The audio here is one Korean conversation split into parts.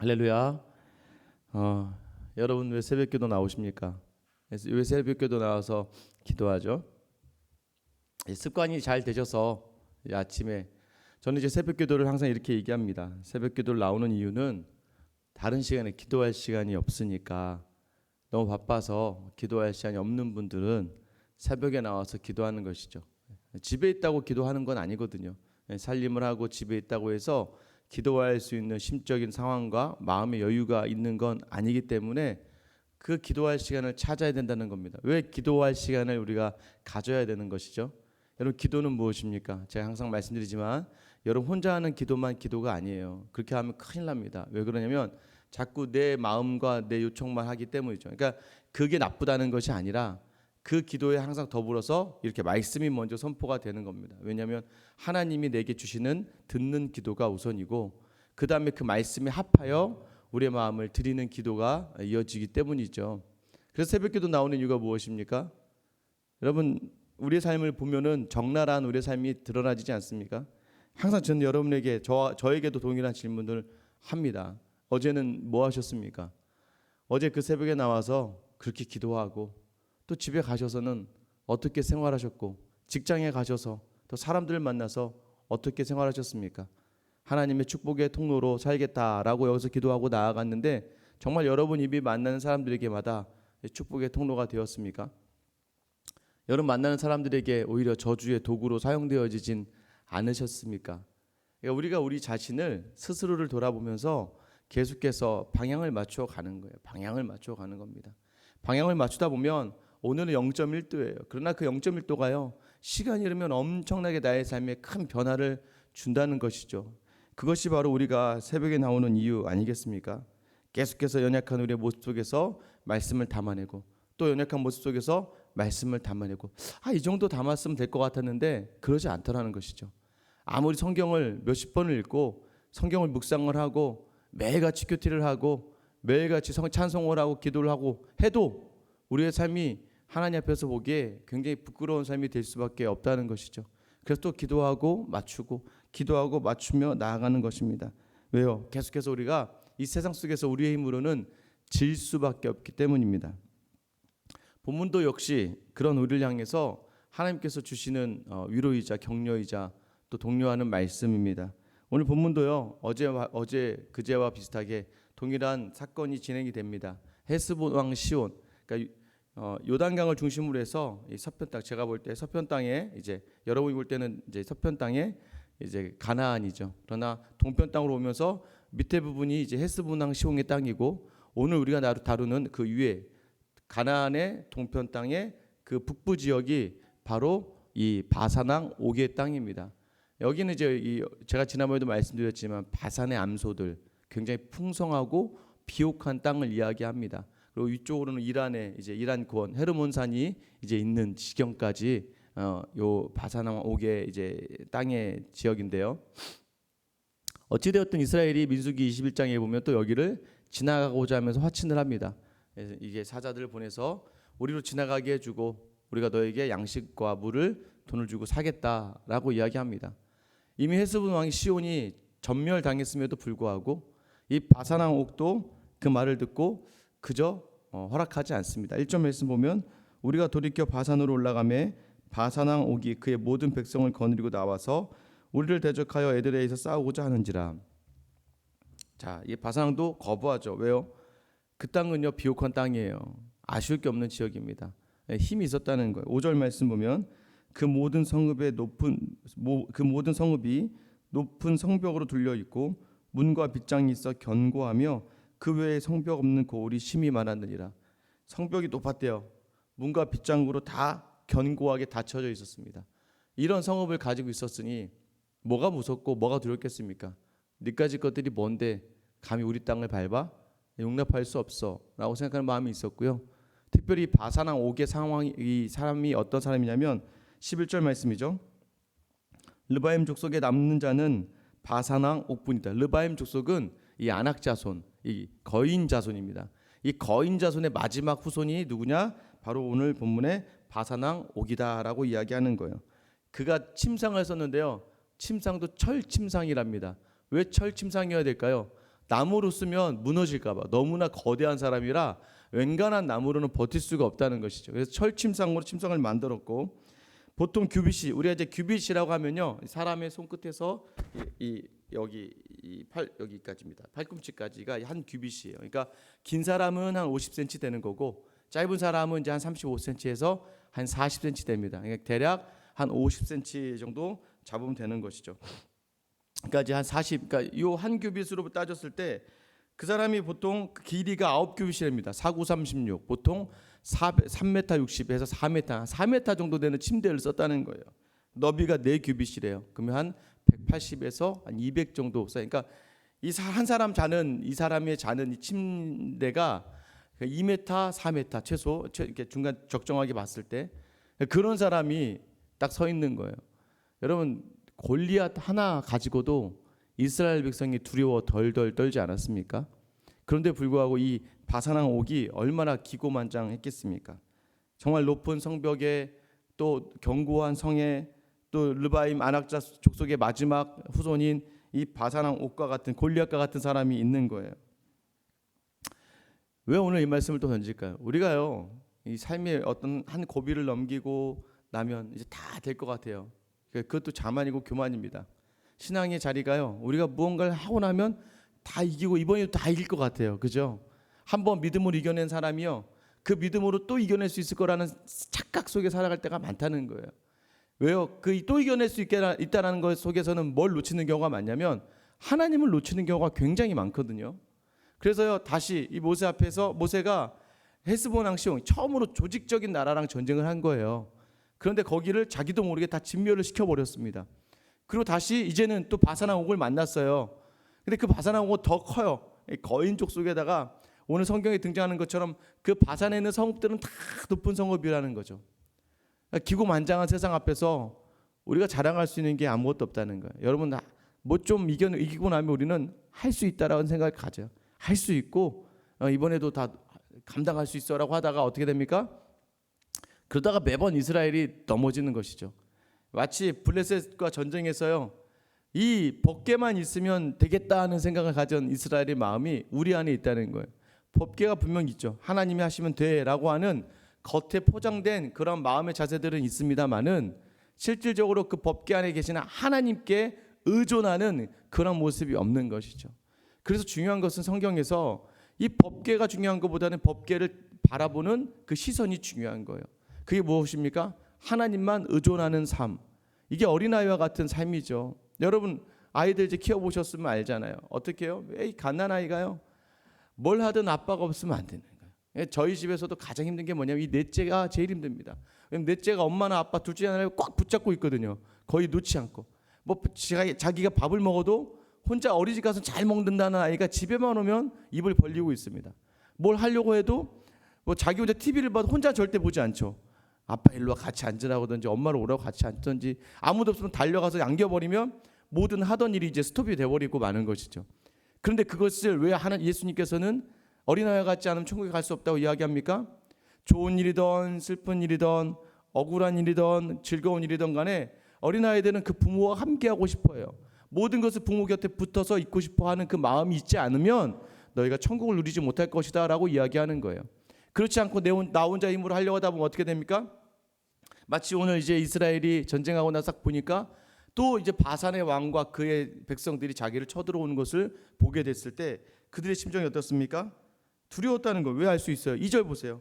할렐루야. 여러분 왜 새벽기도 나오십니까? 왜 새벽기도 나와서 기도하죠? 습관이 잘 되셔서 아침에 저는 이제 새벽기도를 항상 이렇게 얘기합니다. 새벽기도를 나오는 이유는 다른 시간에 기도할 시간이 없으니까, 너무 바빠서 기도할 시간이 없는 분들은 새벽에 나와서 기도하는 것이죠. 집에 있다고 기도하는 건 아니거든요. 살림을 하고 집에 있다고 해서 기도할 수 있는 심적인 상황과 마음의 여유가 있는 건 아니기 때문에 그 기도할 시간을 찾아야 된다는 겁니다. 왜 기도할 시간을 우리가 가져야 되는 것이죠? 여러분, 기도는 무엇입니까? 제가 항상 말씀드리지만 여러분 혼자 하는 기도만 기도가 아니에요. 그렇게 하면 큰일 납니다. 왜 그러냐면 자꾸 내 마음과 내 요청만 하기 때문이죠. 그러니까 그게 나쁘다는 것이 아니라 그 기도에 항상 더불어서 이렇게 말씀이 먼저 선포가 되는 겁니다. 왜냐하면 하나님이 내게 주시는 듣는 기도가 우선이고, 그 다음에 그 말씀에 합하여 우리의 마음을 드리는 기도가 이어지기 때문이죠. 그래서 새벽기도 나오는 이유가 무엇입니까? 여러분, 우리의 삶을 보면은 적나라한 우리의 삶이 드러나지지 않습니까? 항상 저는 여러분에게 저에게도 동일한 질문을 합니다. 어제는 뭐 하셨습니까? 어제 그 새벽에 나와서 그렇게 기도하고 또 집에 가셔서는 어떻게 생활하셨고, 직장에 가셔서 또 사람들을 만나서 어떻게 생활하셨습니까? 하나님의 축복의 통로로 살겠다라고 여기서 기도하고 나아갔는데, 정말 여러분 입이 만나는 사람들에게마다 축복의 통로가 되었습니까? 여러분 만나는 사람들에게 오히려 저주의 도구로 사용되어지진 않으셨습니까? 그러니까 우리가 우리 자신을 스스로를 돌아보면서 계속해서 방향을 맞춰 가는 거예요. 방향을 맞춰 가는 겁니다. 방향을 맞추다 보면 오늘은 0.1도예요. 그러나 그 0.1도가요, 시간이 흐르면 엄청나게 나의 삶에 큰 변화를 준다는 것이죠. 그것이 바로 우리가 새벽에 나오는 이유 아니겠습니까? 계속해서 연약한 우리의 모습 속에서 말씀을 담아내고, 또 연약한 모습 속에서 말씀을 담아내고, 이 정도 담았으면 될 것 같았는데 그러지 않더라는 것이죠. 아무리 성경을 몇십 번을 읽고 성경을 묵상을 하고 매일같이 큐티를 하고 매일같이 찬송을 하고 기도를 하고 해도 우리의 삶이 하나님 앞에서 보기에 굉장히 부끄러운 삶이 될 수밖에 없다는 것이죠. 그래서 또 기도하고 맞추고 기도하고 맞추며 나아가는 것입니다. 왜요? 계속해서 우리가 이 세상 속에서 우리의 힘으로는 질 수밖에 없기 때문입니다. 본문도 역시 그런 우리를 향해서 하나님께서 주시는 위로이자 격려이자 또 독려하는 말씀입니다. 오늘 본문도요, 그제와 비슷하게 동일한 사건이 진행이 됩니다. 헤스본 왕 시온, 그러니까 요단강을 중심으로 해서 이 서편 땅, 제가 볼 때 서편 땅에, 이제 여러분이 볼 때는 이제 서편 땅에 이제 가나안이죠. 그러나 동편 땅으로 오면서 밑에 부분이 이제 헤스본 왕 시온의 땅이고, 오늘 우리가 다루는 그 위에 가나안의 동편 땅의 그 북부 지역이 바로 이 바산 왕 옥의 땅입니다. 여기는 이제 제가 지난번에도 말씀드렸지만 바산의 암소들, 굉장히 풍성하고 비옥한 땅을 이야기합니다. 그리고 위쪽으로는 이란의 이제 이란권 헤르몬산이 이제 있는 지경까지 요 바산 왕 옥의 이제 땅의 지역인데요. 어찌 되었든 이스라엘이 민수기 21장에 보면 또 여기를 지나가고자 하면서 화친을 합니다. 이게 사자들을 보내서 우리로 지나가게 해주고 우리가 너에게 양식과 물을 돈을 주고 사겠다라고 이야기합니다. 이미 헤스본 왕 시온이 전멸당했음에도 불구하고 이 바산 왕 옥도 그 말을 듣고 그저 허락하지 않습니다. 1절 말씀 보면, 우리가 돌이켜 바산으로 올라가매 바산 왕 옥이 그의 모든 백성을 거느리고 나와서 우리를 대적하여 에드레이에서 싸우고자 하는지라. 자, 이 바산 왕도 거부하죠. 왜요? 그 땅은요, 비옥한 땅이에요. 아쉬울 게 없는 지역입니다. 힘이 있었다는 거예요. 5절 말씀 보면, 그 모든 성읍이 높은 성벽으로 둘려 있고 문과 빗장이 있어 견고하며 그 외에 성벽 없는 고을이 심히 많았느니라. 성벽이 높았대요. 문과 빗장으로 다 견고하게 닫혀져 있었습니다. 이런 성읍을 가지고 있었으니 뭐가 무섭고 뭐가 두렵겠습니까? 니까지 것들이 뭔데 감히 우리 땅을 밟아? 용납할 수 없어 라고 생각하는 마음이 있었고요. 특별히 바산 왕 옥의 상황이, 이 사람이 어떤 사람이냐면 11절 말씀이죠. 르바임 족속에 남는 자는 바산 왕 옥뿐이다. 르바임 족속은 이 아낙 자손, 이 거인 자손입니다. 이 거인 자손의 마지막 후손이 누구냐? 바로 오늘 본문의 바산 왕 옥이다라고 이야기하는 거예요. 그가 침상을 썼는데요, 침상도 철침상이랍니다. 왜 철침상이어야 될까요? 나무로 쓰면 무너질까 봐 너무나 거대한 사람이라 웬간한 나무로는 버틸 수가 없다는 것이죠. 그래서 철침상으로 침상을 만들었고, 보통 규빗이, 우리가 이제 규빗이라고 하면요, 사람의 손끝에서 여기까지입니다. 팔꿈치까지가 한 규빗이에요. 그러니까 긴 사람은 한 50cm 되는 거고, 짧은 사람은 이제 한 35cm에서 한 40cm 됩니다. 그러니까 대략 한 50cm 정도 잡으면 되는 것이죠. 그러니까 이제 한 40, 그러니까 요 한 규빗으로 따졌을 때 그 사람이 보통 길이가 9규빗이랍니다. 4936, 보통 3m 60에서 4m, 4m 정도 되는 침대를 썼다는 거예요. 너비가 4규빗이래요. 그러면 한 180에서 한 200 정도. 그러니까 한 사람 자는, 이 사람의 자는 이 침대가 2m, 4m 최소, 이렇게 중간 적정하게 봤을 때 그런 사람이 딱 서 있는 거예요. 여러분, 골리앗 하나 가지고도 이스라엘 백성이 두려워 덜덜 떨지 않았습니까? 그런데 불구하고 이 바산왕 옥이 얼마나 기고만장했겠습니까? 정말 높은 성벽에, 또 견고한 성에, 또 르바임 안악자 족속의 마지막 후손인 이 바산왕 옥과 같은, 골리앗과 같은 사람이 있는 거예요. 왜 오늘 이 말씀을 또 던질까요? 우리가요, 이 삶의 어떤 한 고비를 넘기고 나면 이제 다 될 것 같아요. 그것도 자만이고 교만입니다. 신앙의 자리가요, 우리가 무언가를 하고 나면 다 이기고 이번에도 다 이길 것 같아요. 그죠? 한번 믿음으로 이겨낸 사람이요, 그 믿음으로 또 이겨낼 수 있을 거라는 착각 속에 살아갈 때가 많다는 거예요. 왜요? 그 또 이겨낼 수 있다는 것 속에서는 뭘 놓치는 경우가 많냐면 하나님을 놓치는 경우가 굉장히 많거든요. 그래서요, 다시 이 모세 앞에서, 모세가 헤스본 왕 시온 처음으로 조직적인 나라랑 전쟁을 한 거예요. 그런데 거기를 자기도 모르게 다 진멸을 시켜버렸습니다. 그리고 다시 이제는 또 바산왕 옥을 만났어요. 근데 그 바산왕 옥은 더 커요. 거인족 속에다가 오늘 성경에 등장하는 것처럼 그 바산에 있는 성읍들은 다 높은 성읍이라는 거죠. 기고만장한 세상 앞에서 우리가 자랑할 수 있는 게 아무것도 없다는 거예요. 여러분, 뭐 좀 이기고 나면 우리는 할 수 있다라는 생각을 가져요. 할 수 있고 이번에도 다 감당할 수 있어라고 하다가 어떻게 됩니까? 그러다가 매번 이스라엘이 넘어지는 것이죠. 마치 블레셋과 전쟁에서요, 이 법궤만 있으면 되겠다는 생각을 가진 이스라엘의 마음이 우리 안에 있다는 거예요. 법궤가 분명 있죠. 하나님이 하시면 돼라고 하는 겉에 포장된 그런 마음의 자세들은 있습니다만은 실질적으로 그 법궤 안에 계시는 하나님께 의존하는 그런 모습이 없는 것이죠. 그래서 중요한 것은 성경에서 이 법궤가 중요한 것보다는 법궤를 바라보는 그 시선이 중요한 거예요. 그게 무엇입니까? 하나님만 의존하는 삶. 이게 어린아이와 같은 삶이죠. 여러분, 아이들 이제 키워보셨으면 알잖아요. 어떻게 해요? 에이, 갓난아이가요, 뭘 하든 아빠가 없으면 안 되는 거예요. 저희 집에서도 가장 힘든 게 뭐냐면 이 넷째가 제일 힘듭니다. 왜냐면 넷째가 엄마나 아빠 둘 중에 하나를 꽉 붙잡고 있거든요. 거의 놓지 않고. 뭐 자기가 밥을 먹어도 혼자 어린이집 가서 잘 먹는다는 아이가 집에만 오면 입을 벌리고 있습니다. 뭘 하려고 해도 뭐 자기 혼자 TV를 봐도 혼자 절대 보지 않죠. 아빠 일로 와 같이 앉으라고 하든지 엄마를 오라고 같이 앉든지, 아무도 없으면 달려가서 안겨버리면 모든 하던 일이 이제 스톱이 돼버리고 마는 것이죠. 그런데 그것을 왜 예수님께서는 어린아이와 같지 않으면 천국에 갈 수 없다고 이야기합니까? 좋은 일이든 슬픈 일이든 억울한 일이든 즐거운 일이든 간에 어린아이들은 그 부모와 함께하고 싶어요. 모든 것을 부모 곁에 붙어서 있고 싶어하는 그 마음이 있지 않으면 너희가 천국을 누리지 못할 것이다 라고 이야기하는 거예요. 그렇지 않고 나 혼자 힘으로 하려고 하다 보면 어떻게 됩니까? 마치 오늘 이제 이스라엘이 전쟁하고 나서 보니까 또 이제 바산의 왕과 그의 백성들이 자기를 쳐들어오는 것을 보게 됐을 때 그들의 심정이 어떻습니까? 두려웠다는 걸 왜 알 수 있어요? 2절 보세요.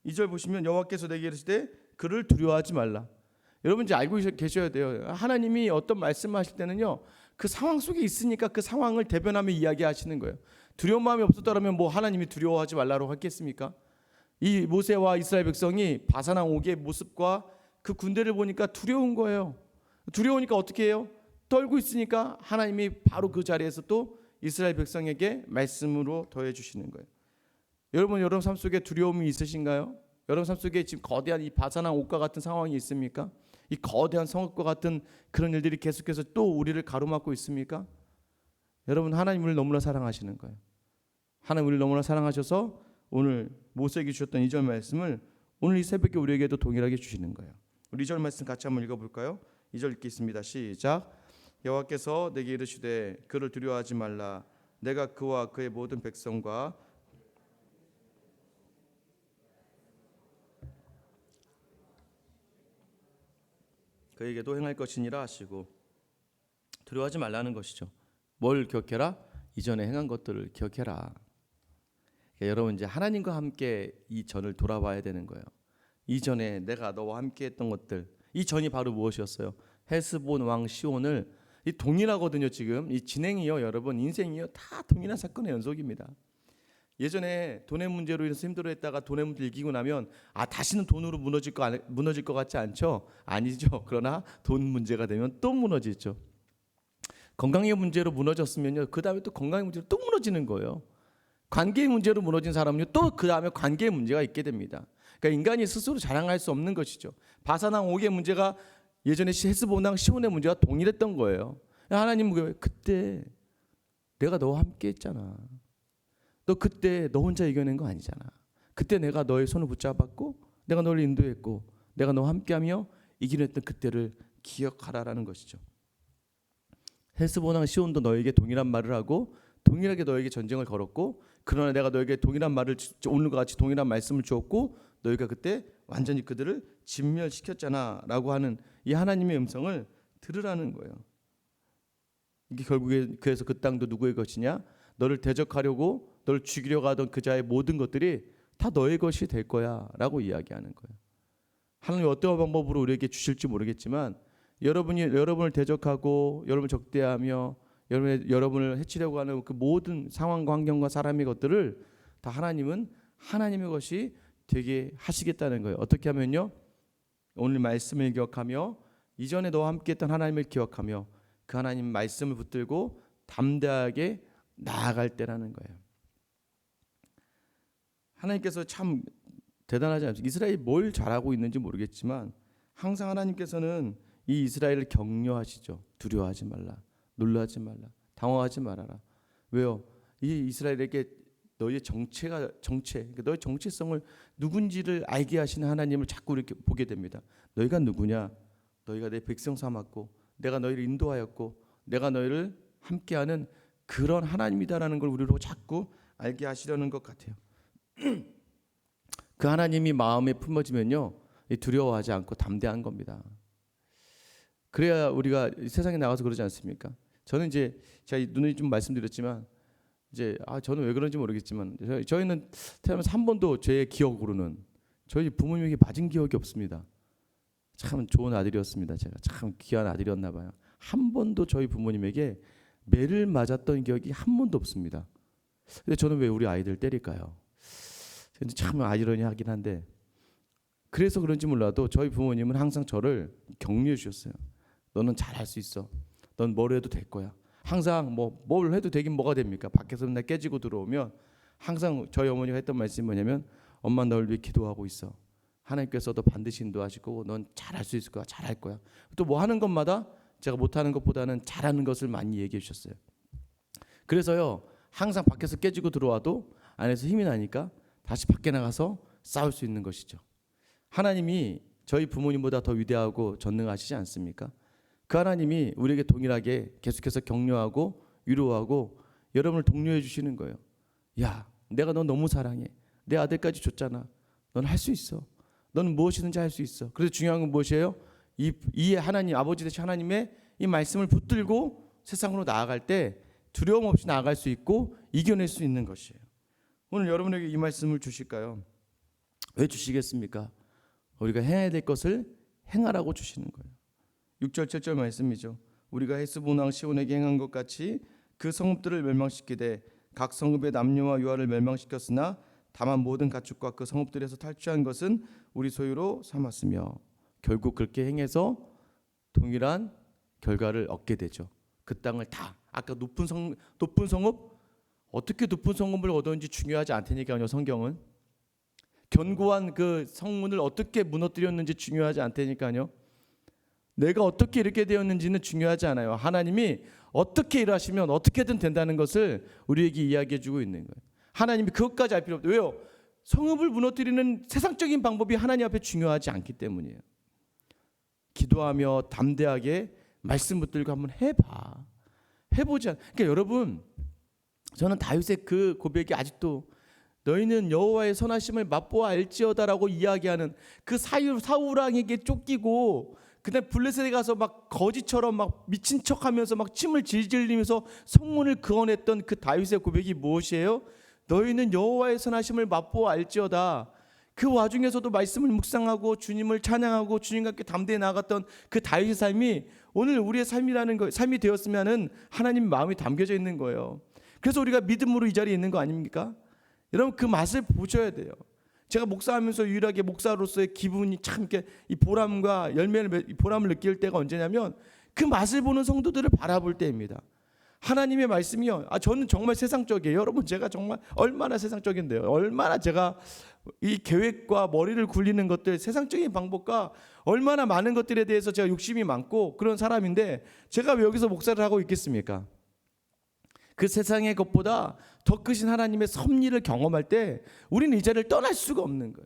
2절 보시면 여호와께서 내게 이르시되 그를 두려워하지 말라. 여러분 이제 알고 계셔야 돼요. 하나님이 어떤 말씀하실 때는요, 그 상황 속에 있으니까 그 상황을 대변하며 이야기하시는 거예요. 두려운 마음이 없었다면 뭐 하나님이 두려워하지 말라고 했겠습니까? 이 모세와 이스라엘 백성이 바산왕 옥의 모습과 그 군대를 보니까 두려운 거예요. 두려우니까 어떻게 해요? 떨고 있으니까 하나님이 바로 그 자리에서 또 이스라엘 백성에게 말씀으로 더해 주시는 거예요. 여러분 삶 속에 두려움이 있으신가요? 여러분 삶 속에 지금 거대한 이 바산왕 옥과 같은 상황이 있습니까? 이 거대한 성읍과 같은 그런 일들이 계속해서 또 우리를 가로막고 있습니까? 여러분, 하나님을 너무나 사랑하시는 거예요. 하나님 우리를 너무나 사랑하셔서 오늘 모세에게 주셨던 2절 말씀을 오늘 이 새벽에 우리에게도 동일하게 주시는 거예요. 우리 2절 말씀 같이 한번 읽어볼까요? 2절 읽겠습니다. 시작. 여호와께서 내게 이르시되 그를 두려워하지 말라. 내가 그와 그의 모든 백성과 그에게도 행할 것이니라 하시고 두려워하지 말라는 것이죠. 뭘 기억해라? 이전에 행한 것들을 기억해라. 그러니까 여러분 이제 하나님과 함께 이 전을 돌아봐야 되는 거예요. 이전에 내가 너와 함께 했던 것들, 이 전이 바로 무엇이었어요? 헤스본 왕 시온을, 이 동일하거든요. 지금 이 진행이요, 여러분 인생이요, 다 동일한 사건의 연속입니다. 예전에 돈의 문제로 인해서 힘들어했다가 돈의 문제 이기고 나면 다시는 돈으로 무너질 것 같지 않죠? 아니죠. 그러나 돈 문제가 되면 또 무너지죠. 건강의 문제로 무너졌으면요, 그 다음에 또 건강의 문제로 또 무너지는 거예요. 관계의 문제로 무너진 사람은요, 또 그 다음에 관계의 문제가 있게 됩니다. 그러니까 인간이 스스로 자랑할 수 없는 것이죠. 바사왕 옥의 문제가 예전에 헤스본 왕 시온의 문제가 동일했던 거예요. 하나님은 그때 내가 너와 함께 했잖아. 너 그때 너 혼자 이겨낸 거 아니잖아. 그때 내가 너의 손을 붙잡았고 내가 너를 인도했고 내가 너와 함께하며 이겨냈던 그때를 기억하라라는 것이죠. 헤스본 왕 시온도 너에게 동일한 말을 하고 동일하게 너에게 전쟁을 걸었고, 그러나 내가 너에게 동일한 말을, 오늘과 같이 동일한 말씀을 주었고 너희가 그때 완전히 그들을 진멸시켰잖아 라고 하는 이 하나님의 음성을 들으라는 거예요. 이게 결국에 그래서 그 땅도 누구의 것이냐? 너를 대적하려고 너를 죽이려고 하던 그 자의 모든 것들이 다 너의 것이 될 거야 라고 이야기하는 거예요. 하나님이 어떤 방법으로 우리에게 주실지 모르겠지만 여러분이 여러분을 대적하고 여러분을 적대하며 여러분을 해치려고 하는 그 모든 상황과 환경과 사람의 것들을 다 하나님은 하나님의 것이 되게 하시겠다는 거예요. 어떻게 하면요? 오늘 말씀을 기억하며 이전에 너와 함께했던 하나님을 기억하며 그 하나님 말씀을 붙들고 담대하게 나아갈 때라는 거예요. 하나님께서 참 대단하지 않습니까? 이스라엘이 뭘 잘하고 있는지 모르겠지만 항상 하나님께서는 이 이스라엘을 격려하시죠. 두려워하지 말라, 놀라지 말라, 당황하지 말아라. 왜요? 이 이스라엘에게 너의 정체, 그러니까 너의 정체성을 누군지를 알게 하시는 하나님을 자꾸 이렇게 보게 됩니다. 너희가 누구냐? 너희가 내 백성 삼았고 내가 너희를 인도하였고 내가 너희를 함께하는 그런 하나님이다라는 걸 우리로 자꾸 알게 하시려는 것 같아요. 그 하나님이 마음에 품어지면요, 두려워하지 않고 담대한 겁니다. 그래야 우리가 세상에 나가서 그러지 않습니까? 저는 이제 제가 누누이 좀 말씀드렸지만 이제 저는 왜 그런지 모르겠지만 저희는 태어나서 한 번도 제 기억으로는 저희 부모님에게 맞은 기억이 없습니다. 참 좋은 아들이었습니다. 제가 참 귀한 아들이었나 봐요. 한 번도 저희 부모님에게 매를 맞았던 기억이 한 번도 없습니다. 근데 저는 왜 우리 아이들 때릴까요? 참 아이러니하긴 한데, 그래서 그런지 몰라도 저희 부모님은 항상 저를 격려해 주셨어요. 너는 잘할 수 있어. 넌 뭘 해도 될 거야. 항상 뭘 해도 되긴 뭐가 됩니까? 밖에서 맨날 깨지고 들어오면 항상 저희 어머니가 했던 말씀이 뭐냐면, 엄마 널 위해 기도하고 있어. 하나님께서도 반드시 인도하시고 넌 잘할 수 있을 거야. 잘할 거야. 또 뭐 하는 것마다 제가 못하는 것보다는 잘하는 것을 많이 얘기해 주셨어요. 그래서요, 항상 밖에서 깨지고 들어와도 안에서 힘이 나니까 다시 밖에 나가서 싸울 수 있는 것이죠. 하나님이 저희 부모님보다 더 위대하고 전능하시지 않습니까? 그 하나님이 우리에게 동일하게 계속해서 격려하고 위로하고 여러분을 독려해 주시는 거예요. 야, 내가 너 너무 사랑해. 내 아들까지 줬잖아. 넌 할 수 있어. 너는 무엇이든지 할 수 있어. 그래서 중요한 건 무엇이에요? 이 하나님, 아버지 되신 하나님의 이 말씀을 붙들고 세상으로 나아갈 때 두려움 없이 나아갈 수 있고 이겨낼 수 있는 것이에요. 오늘 여러분에게 이 말씀을 주실까요? 왜 주시겠습니까? 우리가 해야 될 것을 행하라고 주시는 거예요. 6절 7절 말씀이죠. 우리가 헤스본 왕 시온에게 행한 것 같이 그 성읍들을 멸망시키되 각 성읍의 남녀와 유아를 멸망시켰으나 다만 모든 가축과 그 성읍들에서 탈취한 것은 우리 소유로 삼았으며, 결국 그렇게 행해서 동일한 결과를 얻게 되죠. 그 땅을 다, 아까 높은 성읍, 어떻게 높은 성읍을 얻었는지 중요하지 않다니까요. 성경은 견고한 그 성문을 어떻게 무너뜨렸는지 중요하지 않다니까요. 내가 어떻게 이렇게 되었는지는 중요하지 않아요. 하나님이 어떻게 일하시면 어떻게든 된다는 것을 우리에게 이야기해 주고 있는 거예요. 하나님이 그것까지 알 필요 없어요. 왜요? 성읍을 무너뜨리는 세상적인 방법이 하나님 앞에 중요하지 않기 때문이에요. 기도하며 담대하게 말씀 붙들고 한번 해보자. 그러니까 여러분, 저는 다윗의 그 고백이 아직도 너희는 여호와의 선하심을 맛보아 알지어다라고 이야기하는 그 사울왕에게 쫓기고 그다음 블레셋에 가서 막 거지처럼 막 미친 척하면서 막 침을 질질 흘리면서 성문을 그어냈던 그 다윗의 고백이 무엇이에요? 너희는 여호와의 선하심을 맛보아 알지어다. 그 와중에서도 말씀을 묵상하고 주님을 찬양하고 주님과 함께 담대히 나아갔던 그 다윗의 삶이 오늘 우리의 삶이 되었으면은 하나님 마음이 담겨져 있는 거예요. 그래서 우리가 믿음으로 이 자리에 있는 거 아닙니까? 여러분 그 맛을 보셔야 돼요. 제가 목사하면서 유일하게 목사로서의 기분이 참 이렇게 이 보람과 보람을 느낄 때가 언제냐면 그 맛을 보는 성도들을 바라볼 때입니다. 하나님의 말씀이요. 저는 정말 세상적이에요. 여러분 제가 정말 얼마나 세상적인데요. 얼마나 제가 이 계획과 머리를 굴리는 것들, 세상적인 방법과 얼마나 많은 것들에 대해서 제가 욕심이 많고 그런 사람인데 제가 왜 여기서 목사를 하고 있겠습니까? 그 세상의 것보다 더 크신 하나님의 섭리를 경험할 때 우리는 이 자리를 떠날 수가 없는 거예요.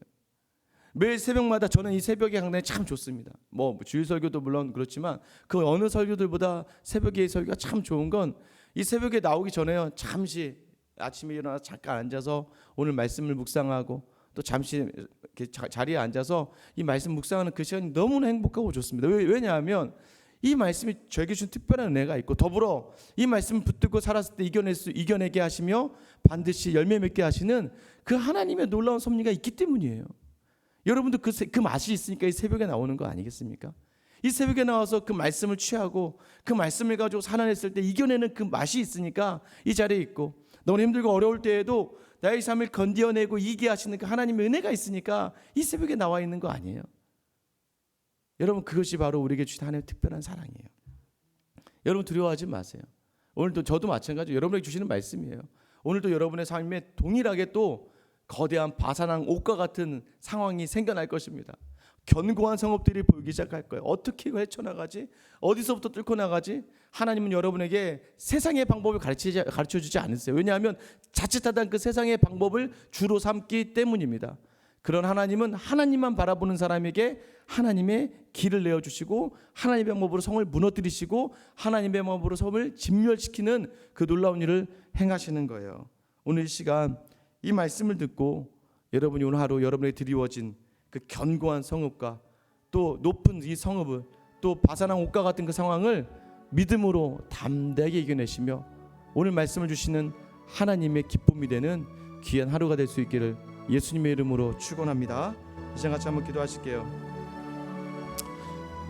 매일 새벽마다 저는 이 새벽의 강단이 참 좋습니다. 뭐 주일 설교도 물론 그렇지만 그 어느 설교들보다 새벽의 설교가 참 좋은 건 이 새벽에 나오기 전에요. 잠시 아침에 일어나서 잠깐 앉아서 오늘 말씀을 묵상하고 또 잠시 이렇게 자리에 앉아서 이 말씀 묵상하는 그 시간이 너무나 행복하고 좋습니다. 왜냐하면 이 말씀이 저에게 준 특별한 은혜가 있고 더불어 이 말씀을 붙들고 살았을 때 이겨내게 하시며 반드시 열매 맺게 하시는 그 하나님의 놀라운 섭리가 있기 때문이에요. 여러분도 그 맛이 있으니까 이 새벽에 나오는 거 아니겠습니까? 이 새벽에 나와서 그 말씀을 취하고 그 말씀을 가지고 살아냈을 때 이겨내는 그 맛이 있으니까 이 자리에 있고 너무 힘들고 어려울 때에도 나의 삶을 건디어내고 이기게 하시는 그 하나님의 은혜가 있으니까 이 새벽에 나와 있는 거 아니에요. 여러분 그것이 바로 우리에게 주신 하나님의 특별한 사랑이에요. 여러분 두려워하지 마세요. 오늘도 저도 마찬가지로 여러분에게 주시는 말씀이에요. 오늘도 여러분의 삶에 동일하게 또 거대한 바사랑 옥과 같은 상황이 생겨날 것입니다. 견고한 성읍들이 보이기 시작할 거예요. 어떻게 헤쳐나가지? 어디서부터 뚫고 나가지? 하나님은 여러분에게 세상의 방법을 가르쳐주지 않으세요. 왜냐하면 자칫하다 그 세상의 방법을 주로 삼기 때문입니다. 그런 하나님은 하나님만 바라보는 사람에게 하나님의 길을 내어주시고 하나님의 방법으로 성을 무너뜨리시고 하나님의 방법으로 성을 진멸시키는 그 놀라운 일을 행하시는 거예요. 오늘 이 시간 이 말씀을 듣고 여러분이 오늘 하루 여러분에게 드리워진 그 견고한 성읍과 또 높은 이 성읍을 또 바사랑 옥과 같은 그 상황을 믿음으로 담대하게 이겨내시며 오늘 말씀을 주시는 하나님의 기쁨이 되는 귀한 하루가 될 수 있기를 예수님의 이름으로 축원합니다. 이 시간 같이 한번 기도하실게요.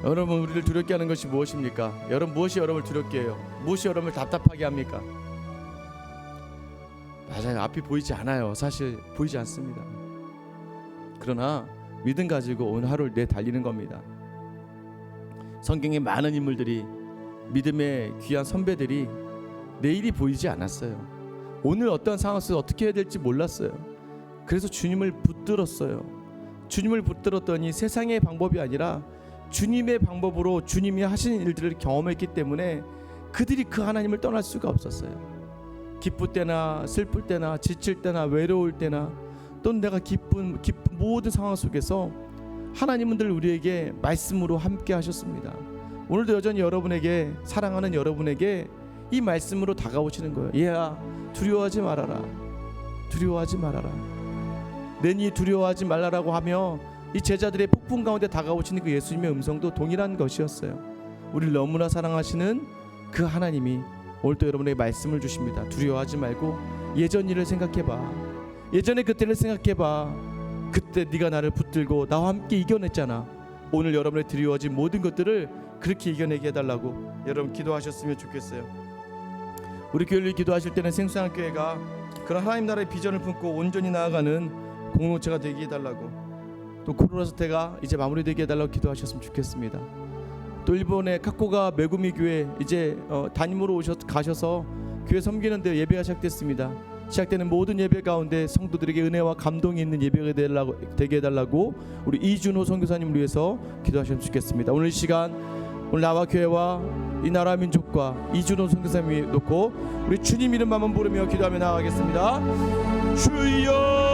여러분 우리를 두렵게 하는 것이 무엇입니까? 여러분 무엇이 여러분을 두렵게 해요? 무엇이 여러분을 답답하게 합니까? 맞아요. 앞이 보이지 않아요. 사실 보이지 않습니다. 그러나 믿음 가지고 오늘 하루를 내달리는 겁니다. 성경에 많은 인물들이 믿음의 귀한 선배들이 내일이 보이지 않았어요. 오늘 어떤 상황 속에서 어떻게 해야 될지 몰랐어요. 그래서 주님을 붙들었어요. 주님을 붙들었더니 세상의 방법이 아니라 주님의 방법으로 주님이 하신 일들을 경험했기 때문에 그들이 그 하나님을 떠날 수가 없었어요. 기쁠 때나 슬플 때나 지칠 때나 외로울 때나 또는 내가 기쁜 모든 상황 속에서 하나님은 늘 우리에게 말씀으로 함께 하셨습니다. 오늘도 여전히 여러분에게 사랑하는 여러분에게 이 말씀으로 다가오시는 거예요. 얘야 두려워하지 말아라. 두려워하지 말아라. 내니 두려워하지 말라라고 하며 이 제자들의 폭풍 가운데 다가오시는 그 예수님의 음성도 동일한 것이었어요. 우리를 너무나 사랑하시는 그 하나님이 오늘도 여러분에게 말씀을 주십니다. 두려워하지 말고 예전 일을 생각해봐. 예전에 그때를 생각해봐. 그때 네가 나를 붙들고 나와 함께 이겨냈잖아. 오늘 여러분의 두려워진 모든 것들을 그렇게 이겨내게 해달라고 여러분 기도하셨으면 좋겠어요. 우리 교회를 기도하실 때는 생수한교회가 그런 하나님 나라의 비전을 품고 온전히 나아가는 공동체가 되게 해달라고, 또 코로나 사태가 이제 마무리되게 해달라고 기도하셨으면 좋겠습니다. 또 일본의 카코가 메구미 교회 이제 담임으로 가셔서 교회 섬기는데 예배가 시작됐습니다. 시작되는 모든 예배 가운데 성도들에게 은혜와 감동이 있는 예배가 되게 해달라고 우리 이준호 선교사님을 위해서 기도하셨으면 좋겠습니다. 오늘 이 시간 오늘 나와 교회와 이 나라 민족과 이준호 선교사님이 놓고 우리 주님 이름만 부르며 기도하며 나아가겠습니다. 주여